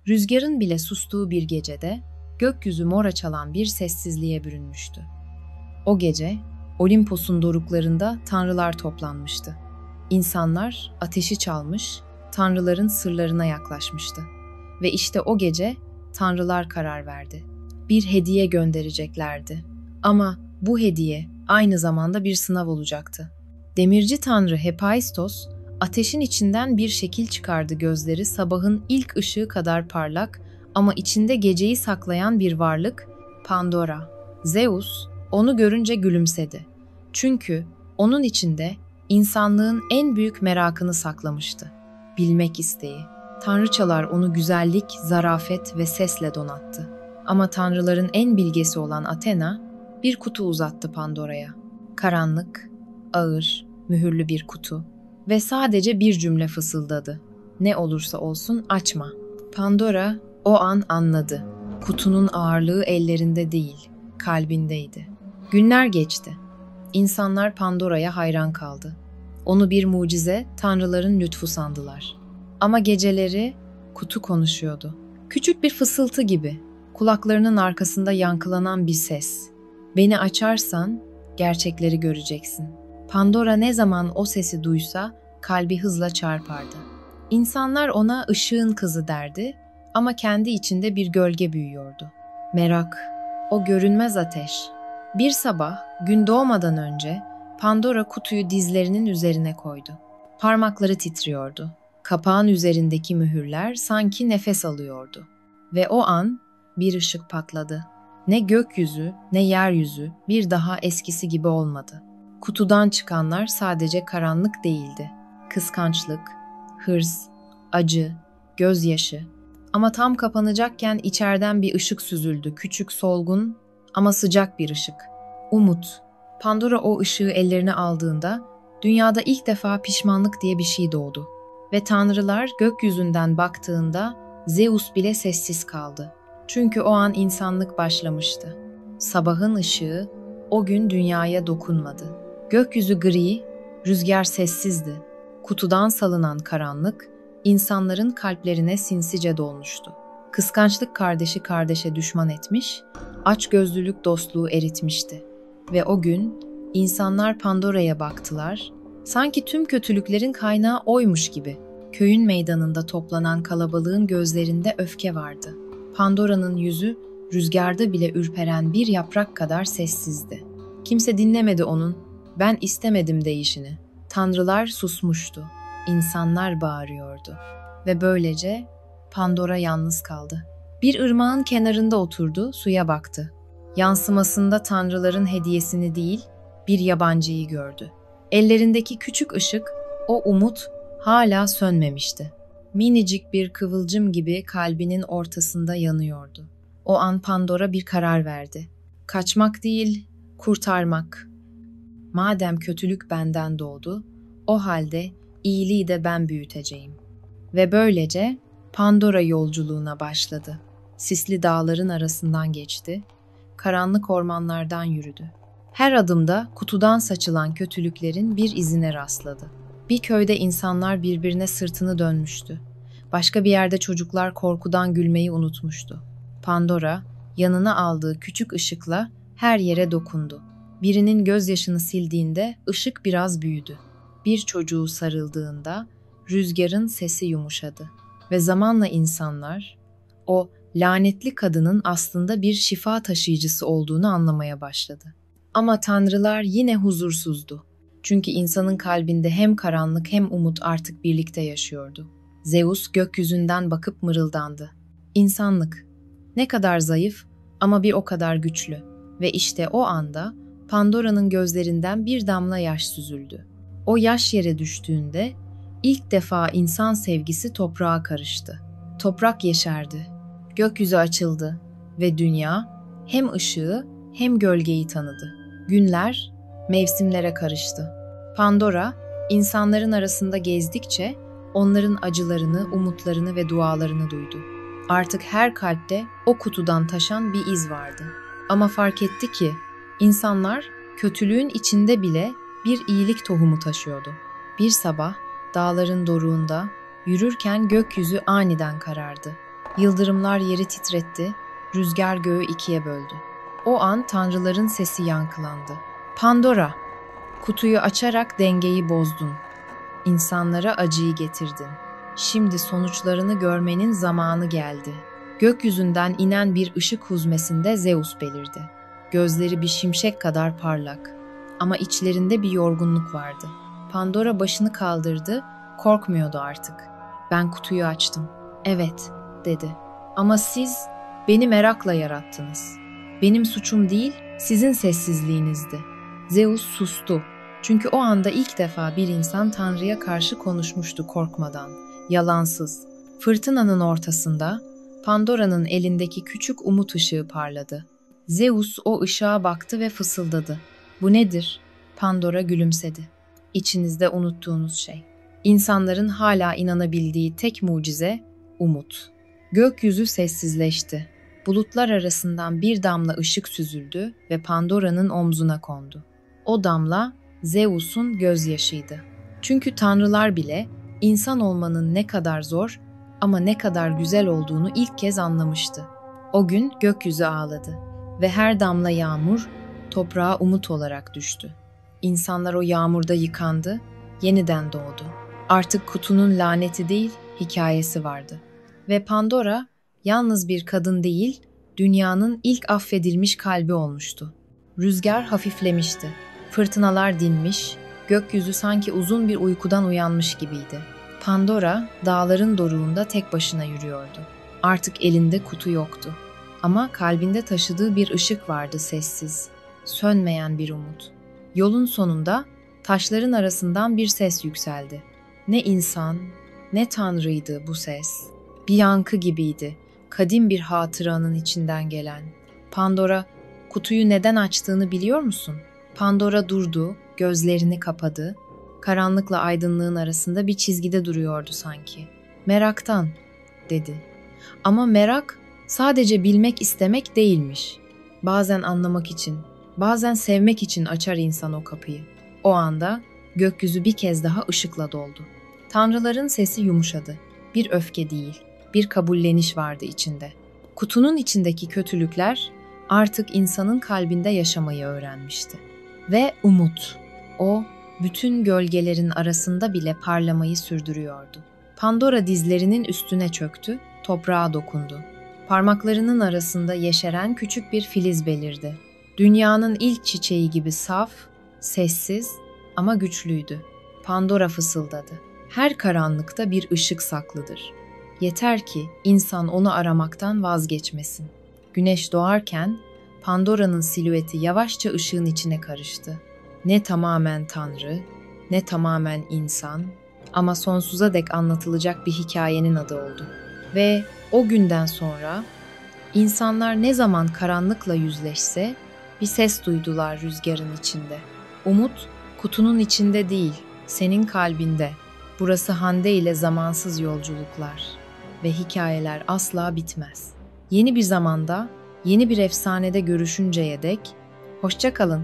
Rüzgarın bile sustuğu bir gecede gökyüzü mora çalan bir sessizliğe bürünmüştü. O gece Olimpos'un doruklarında tanrılar toplanmıştı. İnsanlar ateşi çalmış, tanrıların sırlarına yaklaşmıştı. Ve işte o gece tanrılar karar verdi. Bir hediye göndereceklerdi. Ama bu hediye aynı zamanda bir sınav olacaktı. Demirci tanrı Hephaistos, ateşin içinden bir şekil çıkardı, gözleri sabahın ilk ışığı kadar parlak ama içinde geceyi saklayan bir varlık, Pandora. Zeus onu görünce gülümsedi. Çünkü onun içinde insanlığın en büyük merakını saklamıştı. Bilmek isteği. Tanrıçalar onu güzellik, zarafet ve sesle donattı. Ama tanrıların en bilgesi olan Athena bir kutu uzattı Pandora'ya. Karanlık, ağır, mühürlü bir kutu ve sadece bir cümle fısıldadı. Ne olursa olsun açma. Pandora o an anladı. Kutunun ağırlığı ellerinde değil, kalbindeydi. Günler geçti. İnsanlar Pandora'ya hayran kaldı. Onu bir mucize, tanrıların lütfu sandılar. Ama geceleri kutu konuşuyordu. Küçük bir fısıltı gibi, kulaklarının arkasında yankılanan bir ses. Beni açarsan gerçekleri göreceksin. Pandora ne zaman o sesi duysa kalbi hızla çarpardı. İnsanlar ona ışığın kızı derdi ama kendi içinde bir gölge büyüyordu. Merak, o görünmez ateş. Bir sabah, gün doğmadan önce Pandora kutuyu dizlerinin üzerine koydu. Parmakları titriyordu. Kapağın üzerindeki mühürler sanki nefes alıyordu. Ve o an bir ışık patladı. Ne gökyüzü ne yeryüzü bir daha eskisi gibi olmadı. Kutudan çıkanlar sadece karanlık değildi. Kıskançlık, hırs, acı, gözyaşı. Ama tam kapanacakken içeriden bir ışık süzüldü. Küçük, solgun ama sıcak bir ışık. Umut. Pandora o ışığı ellerine aldığında dünyada ilk defa pişmanlık diye bir şey doğdu. Ve tanrılar gökyüzünden baktığında Zeus bile sessiz kaldı. Çünkü o an insanlık başlamıştı. Sabahın ışığı o gün dünyaya dokunmadı. Gökyüzü gri, rüzgar sessizdi. Kutudan salınan karanlık, insanların kalplerine sinsice dolmuştu. Kıskançlık kardeşi kardeşe düşman etmiş, açgözlülük dostluğu eritmişti. Ve o gün insanlar Pandora'ya baktılar, sanki tüm kötülüklerin kaynağı oymuş gibi. Köyün meydanında toplanan kalabalığın gözlerinde öfke vardı. Pandora'nın yüzü rüzgarda bile ürperen bir yaprak kadar sessizdi. Kimse dinlemedi onun "ben istemedim" deyişini. Tanrılar susmuştu. İnsanlar bağırıyordu. Ve böylece Pandora yalnız kaldı. Bir ırmağın kenarında oturdu, suya baktı. Yansımasında tanrıların hediyesini değil, bir yabancıyı gördü. Ellerindeki küçük ışık, o umut hala sönmemişti. Minicik bir kıvılcım gibi kalbinin ortasında yanıyordu. O an Pandora bir karar verdi. Kaçmak değil, kurtarmak. Madem kötülük benden doğdu, o halde iyiliği de ben büyüteceğim. Ve böylece Pandora yolculuğuna başladı. Sisli dağların arasından geçti, karanlık ormanlardan yürüdü. Her adımda kutudan saçılan kötülüklerin bir izine rastladı. Bir köyde insanlar birbirine sırtını dönmüştü. Başka bir yerde çocuklar korkudan gülmeyi unutmuştu. Pandora, yanına aldığı küçük ışıkla her yere dokundu. Birinin gözyaşını sildiğinde ışık biraz büyüdü. Bir çocuğu sarıldığında rüzgarın sesi yumuşadı. Ve zamanla insanlar, o lanetli kadının aslında bir şifa taşıyıcısı olduğunu anlamaya başladı. Ama tanrılar yine huzursuzdu. Çünkü insanın kalbinde hem karanlık hem umut artık birlikte yaşıyordu. Zeus gökyüzünden bakıp mırıldandı. İnsanlık, ne kadar zayıf ama bir o kadar güçlü. Ve işte o anda Pandora'nın gözlerinden bir damla yaş süzüldü. O yaş yere düştüğünde ilk defa insan sevgisi toprağa karıştı. Toprak yeşerdi, gökyüzü açıldı ve dünya hem ışığı hem gölgeyi tanıdı. Günler mevsimlere karıştı. Pandora, insanların arasında gezdikçe onların acılarını, umutlarını ve dualarını duydu. Artık her kalpte o kutudan taşan bir iz vardı. Ama fark etti ki insanlar kötülüğün içinde bile bir iyilik tohumu taşıyordu. Bir sabah dağların doruğunda yürürken gökyüzü aniden karardı. Yıldırımlar yeri titretti, rüzgar göğü ikiye böldü. O an tanrıların sesi yankılandı. Pandora, kutuyu açarak dengeyi bozdun. İnsanlara acıyı getirdin. Şimdi sonuçlarını görmenin zamanı geldi. Gökyüzünden inen bir ışık huzmesinde Zeus belirdi. Gözleri bir şimşek kadar parlak. Ama içlerinde bir yorgunluk vardı. Pandora başını kaldırdı, korkmuyordu artık. Ben kutuyu açtım. Evet, dedi. Ama siz beni merakla yarattınız. Benim suçum değil, sizin sessizliğinizdi. Zeus sustu. Çünkü o anda ilk defa bir insan Tanrı'ya karşı konuşmuştu korkmadan, yalansız. Fırtınanın ortasında Pandora'nın elindeki küçük umut ışığı parladı. Zeus o ışığa baktı ve fısıldadı. Bu nedir? Pandora gülümsedi. İçinizde unuttuğunuz şey. İnsanların hala inanabildiği tek mucize umut. Gökyüzü sessizleşti. Bulutlar arasından bir damla ışık süzüldü ve Pandora'nın omzuna kondu. O damla Zeus'un gözyaşıydı. Çünkü tanrılar bile insan olmanın ne kadar zor ama ne kadar güzel olduğunu ilk kez anlamıştı. O gün gökyüzü ağladı ve her damla yağmur toprağa umut olarak düştü. İnsanlar o yağmurda yıkandı, yeniden doğdu. Artık kutunun laneti değil, hikayesi vardı. Ve Pandora yalnız bir kadın değil, dünyanın ilk affedilmiş kalbi olmuştu. Rüzgar hafiflemişti. Fırtınalar dinmiş, gökyüzü sanki uzun bir uykudan uyanmış gibiydi. Pandora dağların doruğunda tek başına yürüyordu. Artık elinde kutu yoktu. Ama kalbinde taşıdığı bir ışık vardı sessiz, sönmeyen bir umut. Yolun sonunda taşların arasından bir ses yükseldi. Ne insan, ne tanrıydı bu ses. Bir yankı gibiydi, kadim bir hatıranın içinden gelen. Pandora, kutuyu neden açtığını biliyor musun? Pandora durdu, gözlerini kapadı. Karanlıkla aydınlığın arasında bir çizgide duruyordu sanki. Meraktan, dedi. Ama merak sadece bilmek istemek değilmiş. Bazen anlamak için, bazen sevmek için açar insan o kapıyı. O anda gökyüzü bir kez daha ışıkla doldu. Tanrıların sesi yumuşadı. Bir öfke değil, bir kabulleniş vardı içinde. Kutunun içindeki kötülükler artık insanın kalbinde yaşamayı öğrenmişti. Ve umut, o bütün gölgelerin arasında bile parlamayı sürdürüyordu. Pandora dizlerinin üstüne çöktü, toprağa dokundu. Parmaklarının arasında yeşeren küçük bir filiz belirdi. Dünyanın ilk çiçeği gibi saf, sessiz ama güçlüydü. Pandora fısıldadı. Her karanlıkta bir ışık saklıdır. Yeter ki insan onu aramaktan vazgeçmesin. Güneş doğarken Pandora'nın silüeti yavaşça ışığın içine karıştı. Ne tamamen tanrı, ne tamamen insan ama sonsuza dek anlatılacak bir hikayenin adı oldu. Ve o günden sonra insanlar ne zaman karanlıkla yüzleşse bir ses duydular rüzgarın içinde. Umut kutunun içinde değil, senin kalbinde. Burası Hande ile zamansız yolculuklar ve hikayeler asla bitmez. Yeni bir zamanda, yeni bir efsanede görüşünceye dek hoşça kalın.